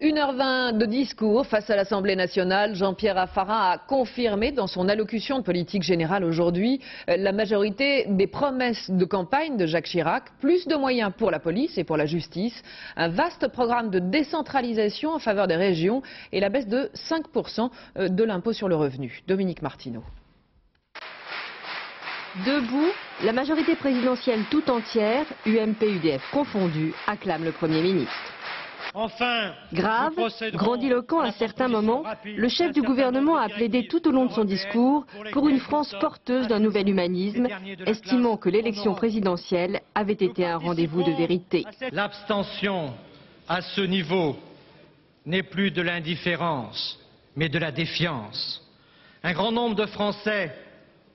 1h20 de discours face à l'Assemblée nationale. Jean-Pierre Raffarin a confirmé dans son allocution de politique générale aujourd'hui la majorité des promesses de campagne de Jacques Chirac. Plus de moyens pour la police et pour la justice, un vaste programme de décentralisation en faveur des régions et la baisse de 5% de l'impôt sur le revenu. Dominique Martineau. Debout, la majorité présidentielle tout entière, UMP-UDF confondue, acclame le Premier ministre. Enfin, grave, grandiloquent à certains moments, le chef du gouvernement a plaidé tout au long de son discours pour une France porteuse d'un nouvel humanisme, estimant que l'élection présidentielle avait été un rendez-vous de vérité. L'abstention à ce niveau n'est plus de l'indifférence, mais de la défiance. Un grand nombre de Français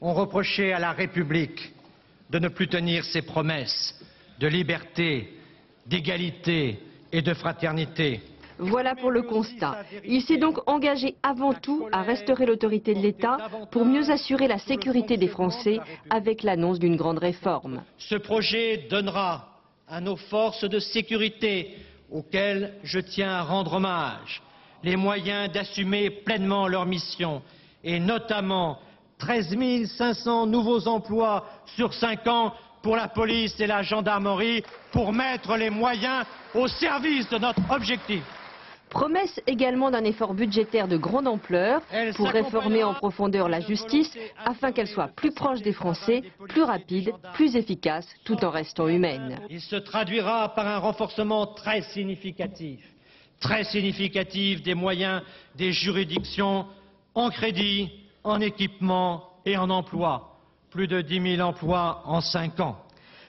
ont reproché à la République de ne plus tenir ses promesses de liberté, d'égalité et de fraternité. Voilà pour le constat. Il s'est donc engagé avant tout à restaurer l'autorité de l'État pour mieux assurer la sécurité des Français avec l'annonce d'une grande réforme. Ce projet donnera à nos forces de sécurité, auxquelles je tiens à rendre hommage, les moyens d'assumer pleinement leur mission et notamment 13 500 nouveaux emplois sur 5 ans pour la police et la gendarmerie pour mettre les moyens au service de notre objectif. Promesse également d'un effort budgétaire de grande ampleur pour réformer en profondeur la justice afin qu'elle soit plus proche des Français, plus rapide, plus efficace, tout en restant humaine. Il se traduira par un renforcement très significatif des moyens des juridictions en crédit, en équipement et en emploi. Plus de 10 000 emplois en 5 ans.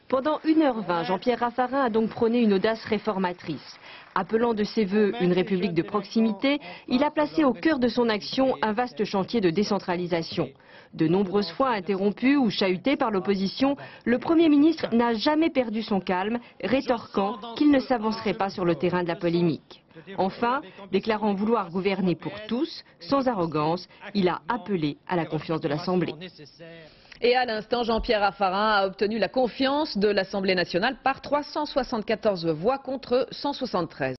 Pendant 1h20, Jean-Pierre Raffarin a donc prôné une audace réformatrice. Appelant de ses vœux une république de proximité, il a placé au cœur de son action un vaste chantier de décentralisation. De nombreuses fois interrompu ou chahuté par l'opposition, le Premier ministre n'a jamais perdu son calme, rétorquant qu'il ne s'avancerait pas sur le terrain de la polémique. Enfin, déclarant vouloir gouverner pour tous, sans arrogance, il a appelé à la confiance de l'Assemblée. Et à l'instant, Jean-Pierre Raffarin a obtenu la confiance de l'Assemblée nationale par 374 voix contre 173.